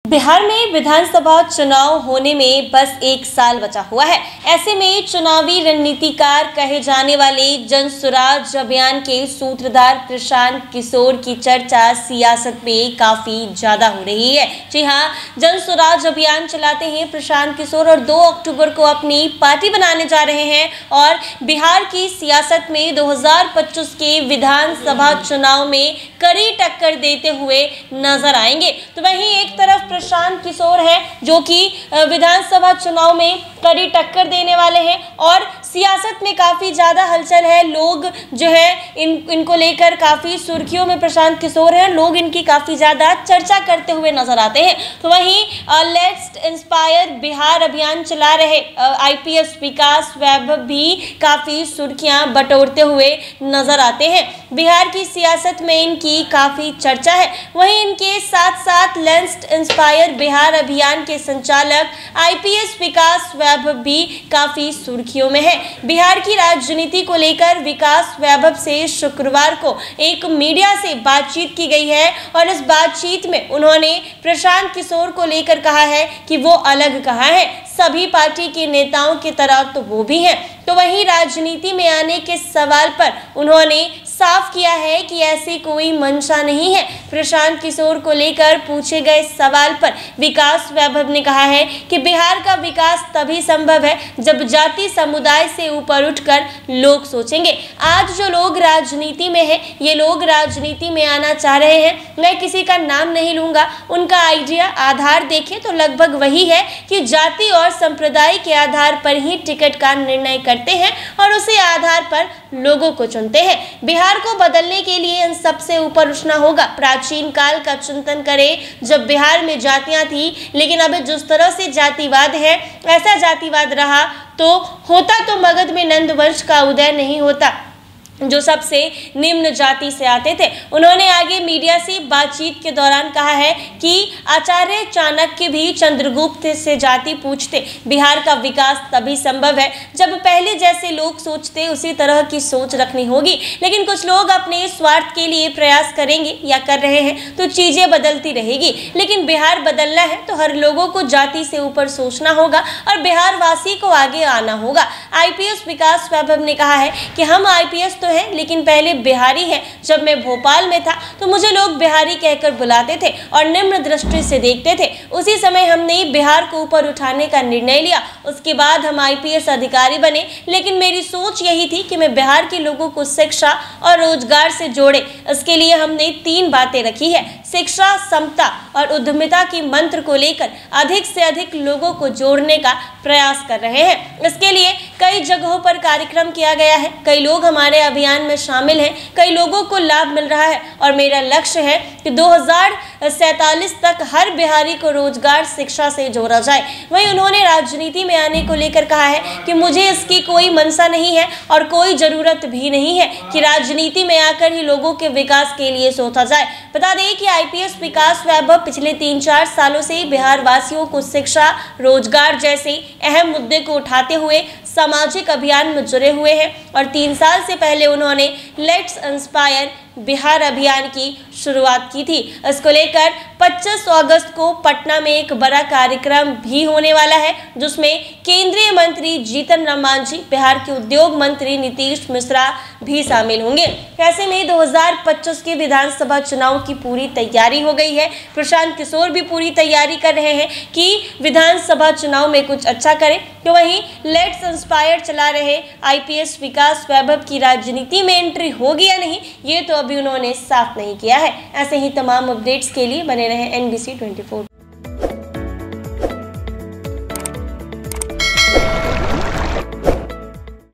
बिहार में विधानसभा चुनाव होने में बस एक साल बचा हुआ है। ऐसे में चुनावी रणनीतिकार कहे जाने वाले जन सुराज अभियान के सूत्रधार प्रशांत किशोर की चर्चा सियासत में काफी ज्यादा हो रही है। जी हां, जन सुराज अभियान चलाते हैं प्रशांत किशोर और 2 अक्टूबर को अपनी पार्टी बनाने जा रहे हैं और बिहार की सियासत में 2025 के विधानसभा चुनाव में कड़ी टक्कर देते हुए नजर आएंगे। तो वहीं एक तरफ प्रशांत किशोर है जो कि विधानसभा चुनाव में कड़ी टक्कर देने वाले हैं और सियासत में काफ़ी ज़्यादा हलचल है। लोग जो है इनको लेकर काफ़ी सुर्खियों में प्रशांत किशोर हैं। लोग इनकी काफ़ी ज़्यादा चर्चा करते हुए नजर आते हैं। तो वहीं लेट्स इंस्पायर बिहार अभियान चला रहे IPS विकास वैभव भी काफ़ी सुर्खियां बटोरते हुए नजर आते हैं। बिहार की सियासत में इनकी काफ़ी चर्चा है। वहीं इनके साथ साथ लेट्स इंस्पायर बिहार अभियान के संचालक IPS विकास वैभव भी काफ़ी सुर्खियों में है। बिहार की राजनीति को लेकर विकास वैभव से शुक्रवार को एक मीडिया से बातचीत की गई है और इस बातचीत में उन्होंने प्रशांत किशोर को लेकर कहा है कि वो अलग कहा है, सभी पार्टी के नेताओं की तरह तो वो भी हैं। तो वहीं राजनीति में आने के सवाल पर उन्होंने साफ किया है कि ऐसी कोई मंशा नहीं है। प्रशांत किशोर को लेकर पूछे गए सवाल पर विकास वैभव ने कहा है कि बिहार का विकास तभी संभव है जब जाति समुदाय से ऊपर उठकर लोग सोचेंगे। आज जो लोग राजनीति में हैं, ये लोग राजनीति में आना चाह रहे हैं। मैं किसी का नाम नहीं लूंगा, उनका आइडिया आधार देखें तो लगभग वही है कि जाति और संप्रदाय के आधार पर ही टिकट का निर्णय करते हैं और उसी आधार पर लोगों को चुनते हैं। बिहार को बदलने के लिए इन सबसे ऊपर उठना होगा। प्राचीन काल का चिंतन करें जब बिहार में जातियां थी, लेकिन अब जिस तरह से जातिवाद है, ऐसा जातिवाद रहा तो होता तो मगध में नंद वंश का उदय नहीं होता जो सबसे निम्न जाति से आते थे। उन्होंने आगे मीडिया से बातचीत के दौरान कहा है कि आचार्य चाणक्य भी चंद्रगुप्त से जाति पूछते। बिहार का विकास तभी संभव है जब पहले जैसे लोग सोचते उसी तरह की सोच रखनी होगी। लेकिन कुछ लोग अपने स्वार्थ के लिए प्रयास करेंगे या कर रहे हैं तो चीजें बदलती रहेगी। लेकिन बिहार बदलना है तो हर लोगों को जाति से ऊपर सोचना होगा और बिहार वासी को आगे आना होगा। IPS विकास वैभव ने कहा है कि हम IPS है लेकिन पहले बिहारी है। जब मैं भोपाल में था तो मुझे लोग बिहारी कहकर बुलाते थे और निम्न दृष्टि से देखते थे। उसी समय हमने बिहार को ऊपर उठाने का निर्णय लिया। उसके बाद हम IPS अधिकारी बने। लेकिन मेरी सोच यही थी कि मैं बिहार के लोगों को शिक्षा और रोजगार से जोड़े। इसके लिए हमने 3 बातें रखी है। शिक्षा, समता और उद्यमिता के मंत्र को लेकर अधिक से अधिक लोगों को जोड़ने का प्रयास कर रहे हैं। इसके लिए कई जगहों पर कार्यक्रम किया गया है। कई लोग हमारे अभियान में शामिल हैं। कई लोगों को लाभ मिल रहा है और मेरा लक्ष्य है कि 2047 तक हर बिहारी को रोजगार, शिक्षा से जोड़ा जाए। वहीं उन्होंने राजनीति में आने को लेकर कहा है कि मुझे इसकी कोई मंशा नहीं है और कोई जरूरत भी नहीं है कि राजनीति में आकर ही लोगों के विकास के लिए सोचा जाए। बता दें कि IPS विकास वैभव पिछले 3-4 सालों से बिहार वासियों को शिक्षा, रोजगार जैसे अहम मुद्दे को उठाते हुए सामाजिक अभियान में जुड़े हुए हैं और 3 साल से पहले उन्होंने लेट्स इंस्पायर बिहार अभियान की शुरुआत की थी। इसको लेकर 25 अगस्त को पटना में एक बड़ा कार्यक्रम भी होने वाला है जिसमें केंद्रीय मंत्री जीतन राम मांझी, बिहार के उद्योग मंत्री नीतीश मिश्रा भी शामिल होंगे। ऐसे में 2025 के विधानसभा चुनाव की पूरी तैयारी हो गई है। प्रशांत किशोर भी पूरी तैयारी कर रहे हैं कि विधानसभा चुनाव में कुछ अच्छा करें। तो वहीं लेट्स इंस्पायर चला रहे IPS विकास वैभव की राजनीति में एंट्री होगी या नहीं, ये तो अभी उन्होंने साफ नहीं किया है। ऐसे ही तमाम अपडेट्स के लिए बने रहें NBC 24।